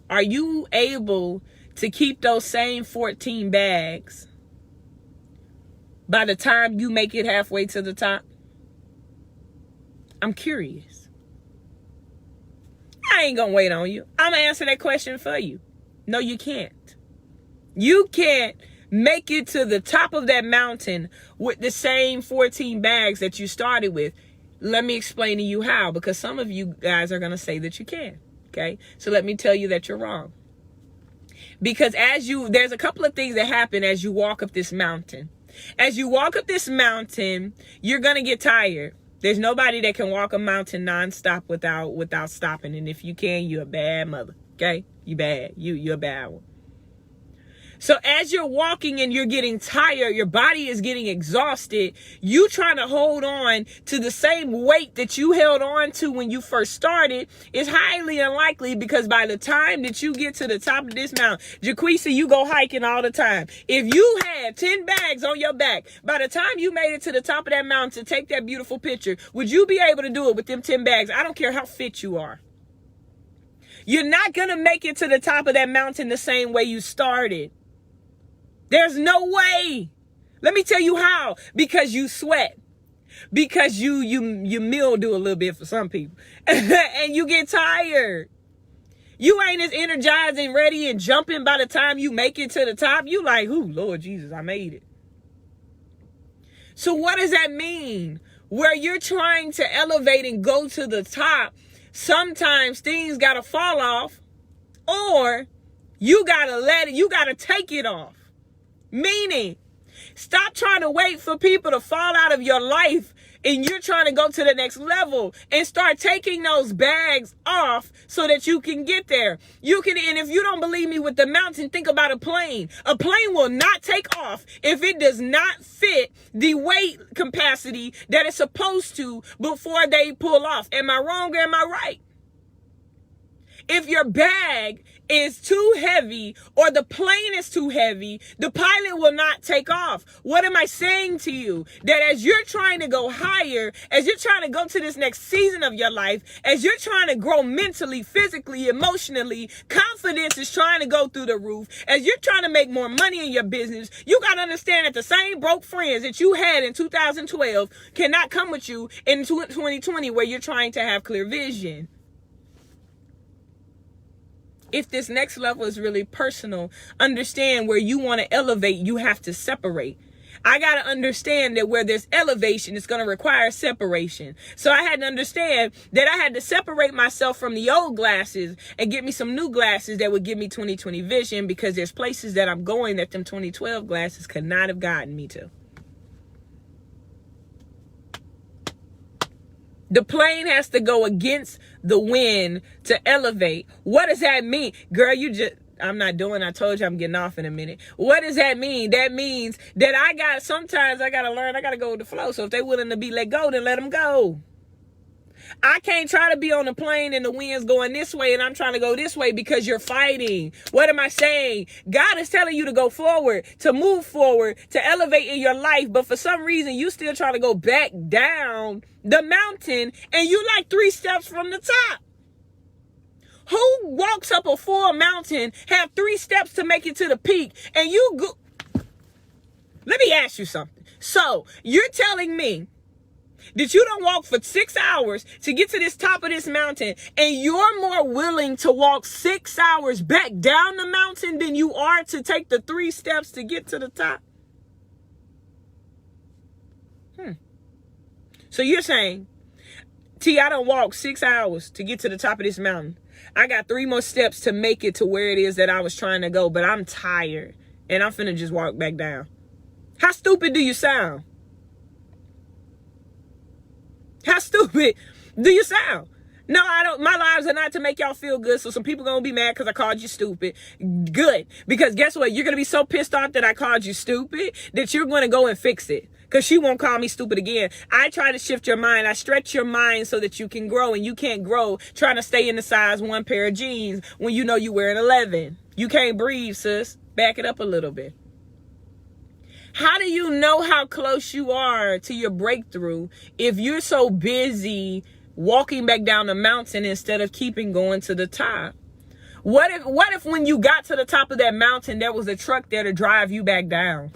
are you able to keep those same 14 bags by the time you make it halfway to the top? I'm curious. I ain't gonna wait on you. I'm gonna answer that question for you. No, you can't. You can't make it to the top of that mountain with the same 14 bags that you started with. Let me explain to you how, because some of you guys are gonna say that you can. Okay, so let me tell you that you're wrong. Because there's a couple of things that happen as you walk up this mountain. As you walk up this mountain, you're going to get tired. There's nobody that can walk a mountain nonstop without stopping. And if you can, you're a bad mother. Okay? You bad. You're a bad one. So as you're walking and you're getting tired, your body is getting exhausted, you trying to hold on to the same weight that you held on to when you first started is highly unlikely, because by the time that you get to the top of this mountain, Jaquisa, you go hiking all the time. If you had 10 bags on your back, by the time you made it to the top of that mountain to take that beautiful picture, would you be able to do it with them 10 bags? I don't care how fit you are. You're not going to make it to the top of that mountain the same way you started. There's no way. Let me tell you how. Because you sweat. Because you mildew a little bit for some people. And you get tired. You ain't as energized and ready and jumping by the time you make it to the top. You like, ooh, Lord Jesus, I made it. So what does that mean? Where you're trying to elevate and go to the top, sometimes things got to fall off, or you got to take it off. Meaning, stop trying to wait for people to fall out of your life and you're trying to go to the next level, and start taking those bags off so that you can get there. You can, and if you don't believe me with the mountain, think about a plane. A plane will not take off if it does not fit the weight capacity that it's supposed to before they pull off. Am I wrong or am I right? If your bag is too heavy or the plane is too heavy, the pilot will not take off. What am I saying to you? That as you're trying to go higher, as you're trying to go to this next season of your life, as you're trying to grow mentally, physically, emotionally, confidence is trying to go through the roof. As you're trying to make more money in your business, you got to understand that the same broke friends that you had in 2012 cannot come with you in 2020 where you're trying to have clear vision. If this next level is really personal, understand where you want to elevate, you have to separate. I got to understand that where there's elevation, it's going to require separation. So I had to understand that I had to separate myself from the old glasses and get me some new glasses that would give me 2020 vision, because there's places that I'm going that them 2012 glasses could not have gotten me to. The plane has to go against the wind to elevate. What does that mean? Girl, I'm not doing, I told you I'm getting off in a minute. What does that mean? That means that sometimes I got to learn, I got to go with the flow. So if they're willing to be let go, then let them go. I can't try to be on the plane and the wind's going this way and I'm trying to go this way because you're fighting. What am I saying? God is telling you to go forward, to move forward, to elevate in your life. But for some reason, you still trying to go back down the mountain and you like 3 steps from the top. Who walks up a full mountain, have 3 steps to make it to the peak, and you go? Let me ask you something. So you're telling me that you don't walk for 6 hours to get to this top of this mountain, and you're more willing to walk 6 hours back down the mountain than you are to take the 3 steps to get to the top? So you're saying, T, I don't walk 6 hours to get to the top of this mountain. I got 3 more steps to make it to where it is that I was trying to go, but I'm tired and I'm finna just walk back down. How stupid do you sound? How stupid do you sound? No, I don't. My lives are not to make y'all feel good. So some people gonna be mad because I called you stupid. Good. Because guess what? You're gonna be so pissed off that I called you stupid that you're gonna go and fix it. Because she won't call me stupid again. I try to shift your mind. I stretch your mind so that you can grow. And you can't grow trying to stay in the size 1 pair of jeans when you know you wear an 11. You can't breathe, sis. Back it up a little bit. How do you know how close you are to your breakthrough if you're so busy walking back down the mountain instead of keeping going to the top? What if when you got to the top of that mountain, there was a truck there to drive you back down?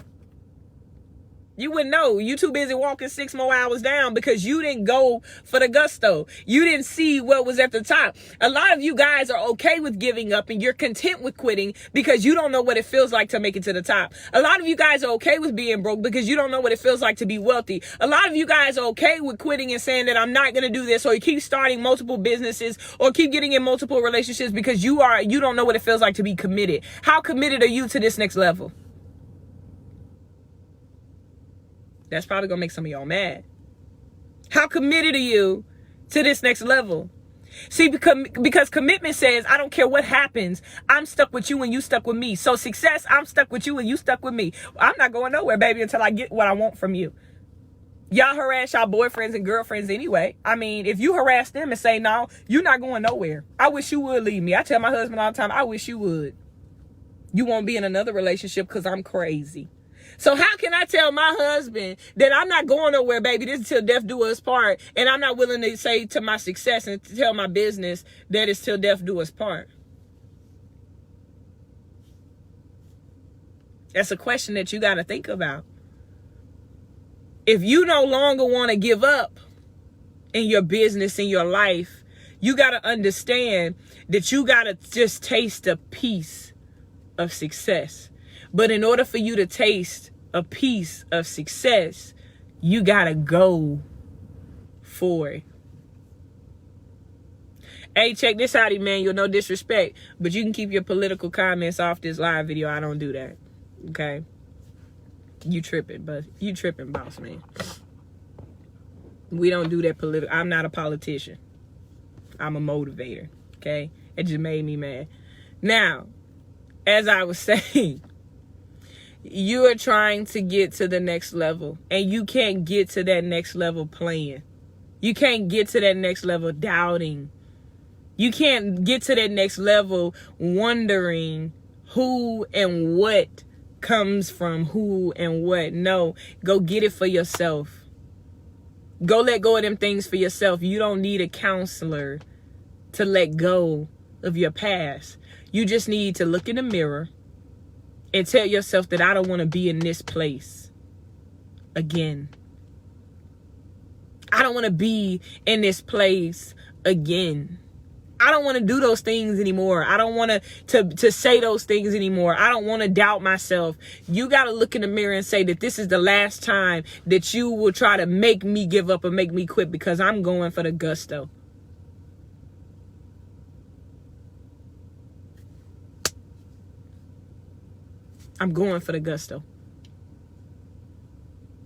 You wouldn't know. You too busy walking 6 more hours down because you didn't go for the gusto. You didn't see what was at the top. A lot of you guys are okay with giving up and you're content with quitting because you don't know what it feels like to make it to the top. A lot of you guys are okay with being broke because you don't know what it feels like to be wealthy. A lot of you guys are okay with quitting and saying that I'm not going to do this, or you keep starting multiple businesses or keep getting in multiple relationships because you don't know what it feels like to be committed. How committed are you to this next level? That's probably going to make some of y'all mad. How committed are you to this next level? See, because commitment says, I don't care what happens. I'm stuck with you and you stuck with me. So success, I'm stuck with you and you stuck with me. I'm not going nowhere, baby, until I get what I want from you. Y'all harass y'all boyfriends and girlfriends anyway. I mean, if you harass them and say, no, you're not going nowhere. I wish you would leave me. I tell my husband all the time, I wish you would. You won't be in another relationship because I'm crazy. So how can I tell my husband that I'm not going nowhere, baby, this is till death do us part, and I'm not willing to say to my success and to tell my business that it's till death do us part? That's a question that you got to think about. If you no longer want to give up in your business, in your life, you got to understand that you got to just taste a piece of success. But in order for you to taste a piece of success, you got to go for it. Hey, check this out, Emmanuel. No disrespect, but you can keep your political comments off this live video. I don't do that. Okay? You tripping, boss man. We don't do that political. I'm not a politician. I'm a motivator. Okay? It just made me mad. Now, as I was saying, you are trying to get to the next level, and you can't get to that next level playing. You can't get to that next level doubting. You can't get to that next level wondering who and what comes from who and what. No, go get it for yourself. Go let go of them things for yourself. You don't need a counselor to let go of your past. You just need to look in the mirror and tell yourself that I don't want to be in this place again. I don't want to be in this place again. I don't want to do those things anymore. I don't want to say those things anymore. I don't want to doubt myself. You got to look in the mirror and say that this is the last time that you will try to make me give up or make me quit, because I'm going for the gusto. I'm going for the gusto.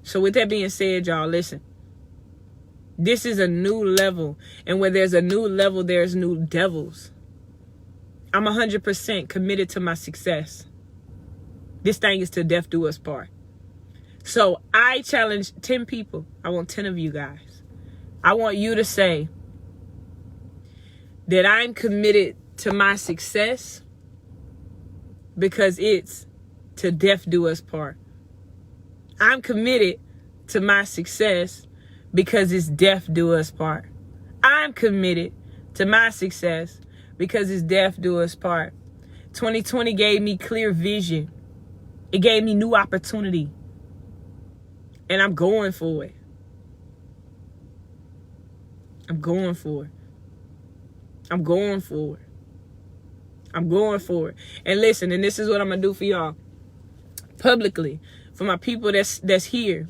So with that being said, y'all, listen. This is a new level. And where there's a new level, there's new devils. I'm 100% committed to my success. This thing is till death do us part. So I challenge 10 people. I want 10 of you guys. I want you to say that I'm committed to my success because it's till death do us part. I'm committed to my success because it's death do us part. I'm committed to my success because it's death do us part. 2020 gave me clear vision. It gave me new opportunity. And I'm going for it. I'm going for it. I'm going for it. I'm going for it. And listen, and this is what I'm going to do for y'all. Publicly, for my people that's here,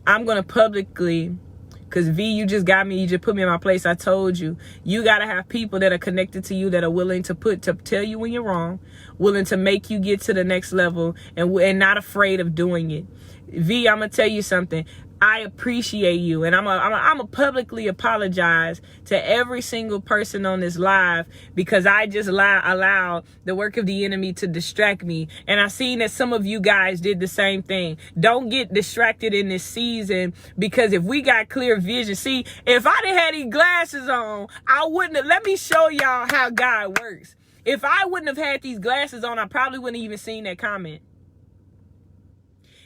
I'm going to publicly, because V, you just got me, you just put me in my place. I told you, you got to have people that are connected to you that are willing to tell you when you're wrong, willing to make you get to the next level, and not afraid of doing it. V, I'm going to tell you something. I appreciate you, and I'm a publicly apologize to every single person on this live because I just allowed the work of the enemy to distract me. And I seen that some of you guys did the same thing. Don't get distracted in this season, because if we got clear vision, see, if I didn't have these glasses on, I wouldn't have. Let me show y'all how God works. If I wouldn't have had these glasses on, I probably wouldn't have even seen that comment.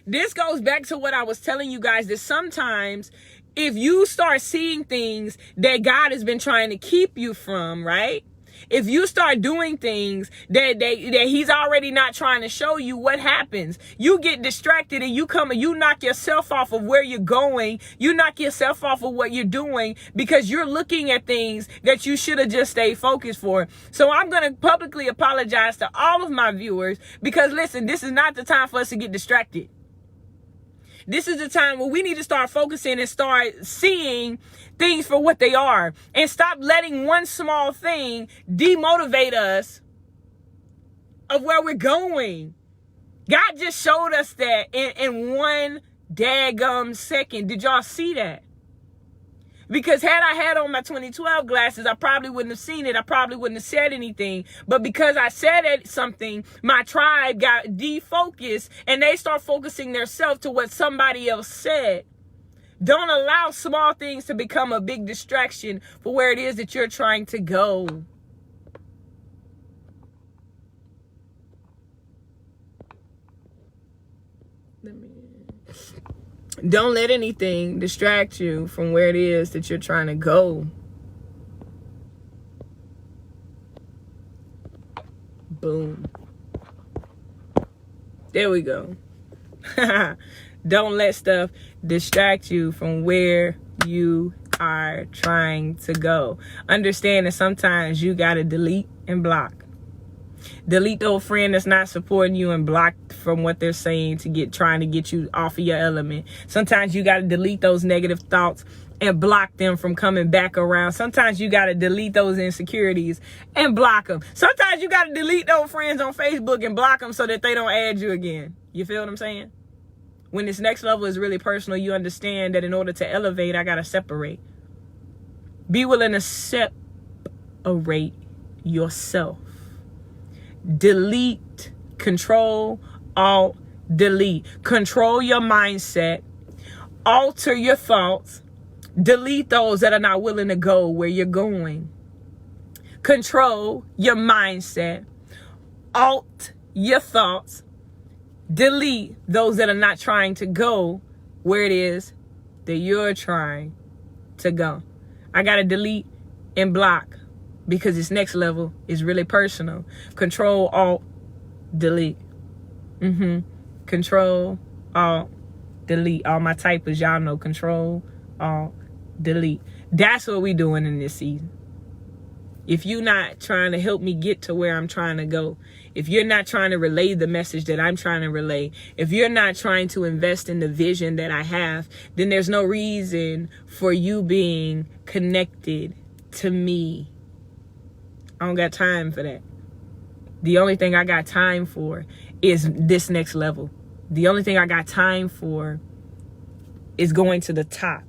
This goes back to what I was telling you guys, that sometimes if you start seeing things that God has been trying to keep you from, right? If you start doing things that he's already not trying to show you, what happens? You get distracted and you knock yourself off of where you're going. You knock yourself off of what you're doing because you're looking at things that you should have just stayed focused for. So I'm going to publicly apologize to all of my viewers because, listen, this is not the time for us to get distracted. This is the time where we need to start focusing and start seeing things for what they are, and stop letting one small thing demotivate us of where we're going. God just showed us that in one daggum second. Did y'all see that? Because had I had on my 2012 glasses, I probably wouldn't have seen it. I probably wouldn't have said anything. But because I said something, my tribe got defocused and they start focusing themselves to what somebody else said. Don't allow small things to become a big distraction for where it is that you're trying to go. Don't let anything distract you from where it is that you're trying to go. Boom. There we go. Don't let stuff distract you from where you are trying to go. Understand that sometimes you got to delete and block. Delete the old friend that's not supporting you and block from what they're saying trying to get you off of your element. Sometimes you got to delete those negative thoughts and block them from coming back around. Sometimes you got to delete those insecurities and block them. Sometimes you got to delete those friends on Facebook and block them so that they don't add you again. You feel what I'm saying? When this next level is really personal, you understand that in order to elevate, I got to separate. Be willing to separate yourself. Delete, control, alt, delete. Control your mindset. Alter your thoughts. Delete those that are not willing to go where you're going. Control your mindset. Alt your thoughts. Delete those that are not trying to go where it is that you're trying to go. I got to delete and block because this next level is really personal. Control, Alt, delete. Control, Alt, delete. All my typers, y'all know. Control, Alt, delete. That's what we doing in this season. If you're not trying to help me get to where I'm trying to go, if you're not trying to relay the message that I'm trying to relay, if you're not trying to invest in the vision that I have, then there's no reason for you being connected to me. I don't got time for that. The only thing I got time for is this next level. The only thing I got time for is going to the top.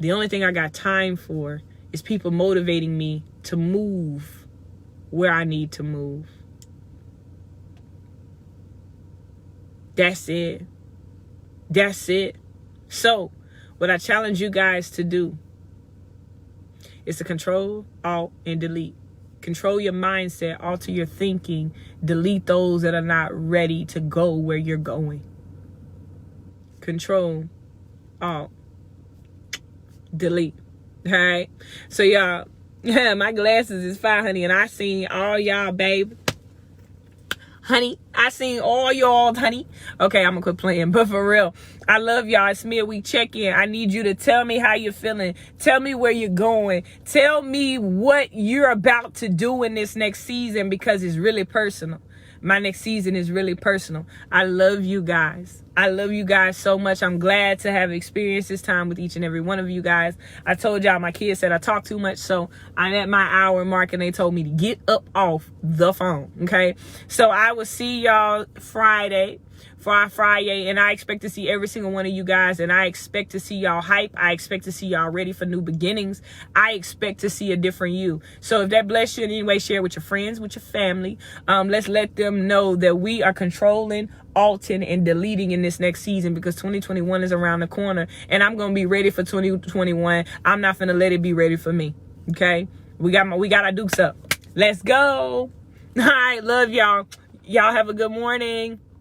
The only thing I got time for is people motivating me to move where I need to move. That's it. That's it. So, what I challenge you guys to do is to control, alt, and delete. Control your mindset, alter your thinking, delete those that are not ready to go where you're going. Control, alt, delete. All right. So, y'all, my glasses is fine, honey, and I seen all y'all, babe. Honey, I seen all y'all, honey. Okay, I'm gonna quit playing, but for real, I love y'all. It's midweek check-in. I need you to tell me how you're feeling. Tell me where you're going. Tell me what you're about to do in this next season, because it's really personal. My next season is really personal. I love you guys. I love you guys so much. I'm glad to have experienced this time with each and every one of you guys. I told y'all, my kids said I talk too much, so I'm at my hour mark and they told me to get up off the phone, okay? So I will see y'all Friday for our Friday, and I expect to see every single one of you guys, and I expect to see y'all hype. I expect to see y'all ready for new beginnings. I expect to see a different you. So if that bless you in any way, share it with your friends, with your family. Let's let them know that we are controlling, alting, and deleting in this next season, because 2021 is around the corner, and I'm gonna be ready for 2021. I'm not gonna let it be ready for me. Okay, we got our dukes up. Let's go. All right, love y'all. Y'all have a good morning.